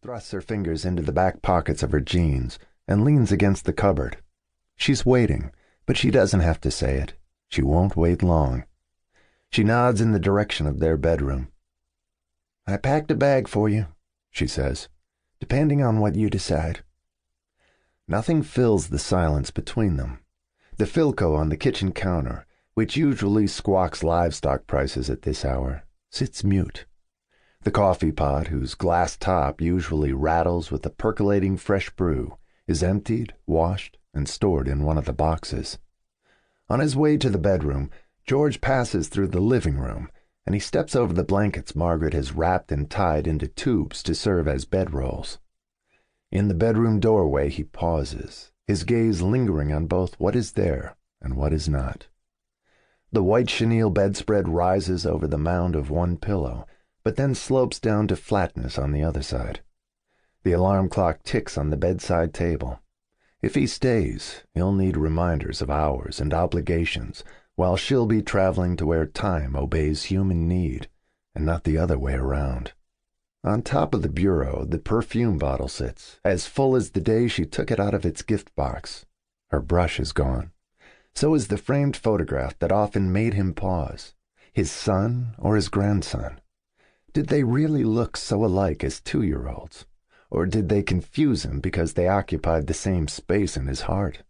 thrusts her fingers into the back pockets of her jeans and leans against the cupboard. She's waiting, but she doesn't have to say it. She won't wait long. She nods in the direction of their bedroom. "I packed a bag for you," she says, "depending on what you decide." Nothing fills the silence between them. The Philco on the kitchen counter, which usually squawks livestock prices at this hour, sits mute. The coffee pot, whose glass top usually rattles with the percolating fresh brew, is emptied, washed, and stored in one of the boxes. On his way to the bedroom, George passes through the living room, and he steps over the blankets Margaret has wrapped and tied into tubes to serve as bedrolls. In the bedroom doorway he pauses, his gaze lingering on both what is there and what is not. The white chenille bedspread rises over the mound of one pillow, but then slopes down to flatness on the other side. The alarm clock ticks on the bedside table. If he stays, he'll need reminders of hours and obligations, while she'll be traveling to where time obeys human need, and not the other way around. On top of the bureau, the perfume bottle sits, as full as the day she took it out of its gift box. Her brush is gone. So is the framed photograph that often made him pause. His son or his grandson? Did they really look so alike as 2-year-olds? Or did they confuse him because they occupied the same space in his heart?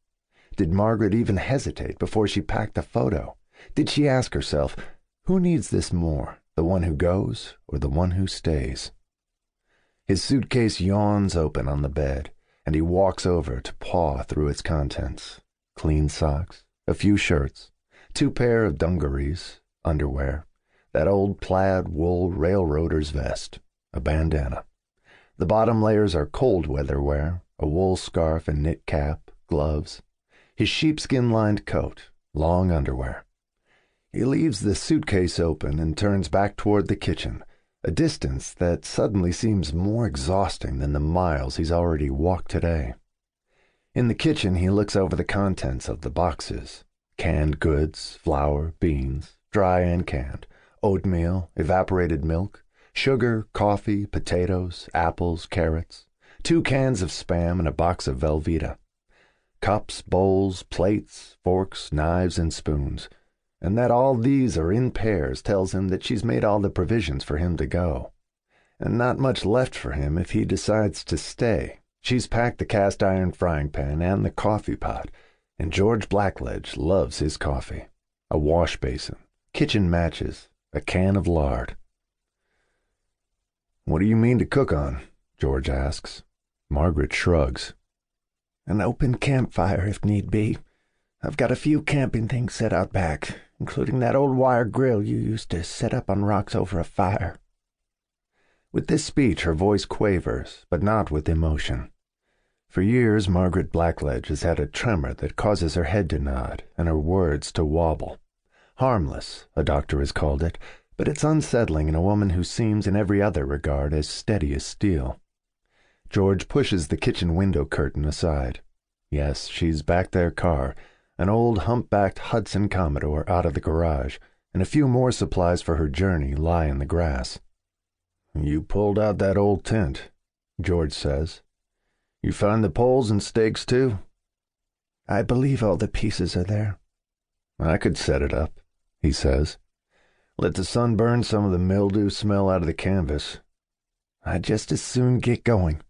Did Margaret even hesitate before she packed the photo? Did she ask herself, who needs this more, the one who goes or the one who stays? His suitcase yawns open on the bed, and he walks over to paw through its contents. Clean socks, a few shirts, 2 pair of dungarees, underwear, that old plaid wool railroader's vest, a bandana. The bottom layers are cold weather wear, a wool scarf and knit cap, gloves, his sheepskin-lined coat, long underwear. He leaves the suitcase open and turns back toward the kitchen, a distance that suddenly seems more exhausting than the miles he's already walked today. In the kitchen, he looks over the contents of the boxes. Canned goods, flour, beans, dry and canned, oatmeal, evaporated milk, sugar, coffee, potatoes, apples, carrots, 2 cans of Spam and a box of Velveeta. Cups, bowls, plates, forks, knives, and spoons. And that all these are in pairs tells him that she's made all the provisions for him to go. And not much left for him if he decides to stay. She's packed the cast-iron frying pan and the coffee pot, and George Blackledge loves his coffee. A wash basin, kitchen matches, a can of lard. "What do you mean to cook on?" George asks. Margaret shrugs. "An open campfire if need be. I've got a few camping things set out back, including that old wire grill you used to set up on rocks over a fire." With this speech her voice quavers, but not with emotion. For years Margaret Blackledge has had a tremor that causes her head to nod and her words to wobble. Harmless, a doctor has called it, but it's unsettling in a woman who seems in every other regard as steady as steel. George pushes the kitchen window curtain aside. Yes, she's backed their car, an old humpbacked Hudson Commodore, out of the garage, and a few more supplies for her journey lie in the grass. "You pulled out that old tent," George says. "You find the poles and stakes too?" "I believe all the pieces are there." "I could set it up," he says. "Let the sun burn some of the mildew smell out of the canvas." "I'd just as soon get going."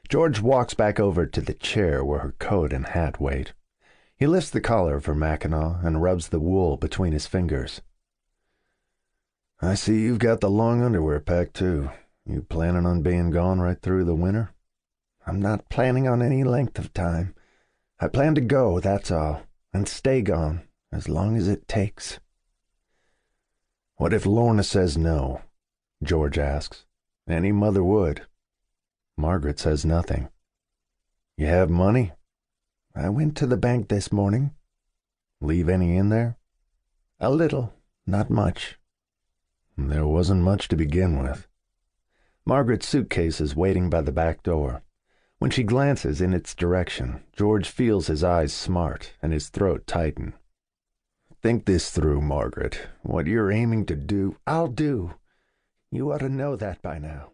George walks back over to the chair where her coat and hat wait. He lifts the collar of her mackinaw and rubs the wool between his fingers. "I see you've got the long underwear packed too. You planning on being gone right through the winter?" "I'm not planning on any length of time. I plan to go, that's all, and stay gone, as long as it takes." "What if Lorna says no?" George asks. "Any mother would." Margaret says nothing. "You have money?" "I went to the bank this morning." "Leave any in there?" "A little, not much." "There wasn't much to begin with." Margaret's suitcase is waiting by the back door. When she glances in its direction, George feels his eyes smart and his throat tighten. "Think this through, Margaret. What you're aiming to do—" "I'll do. You ought to know that by now."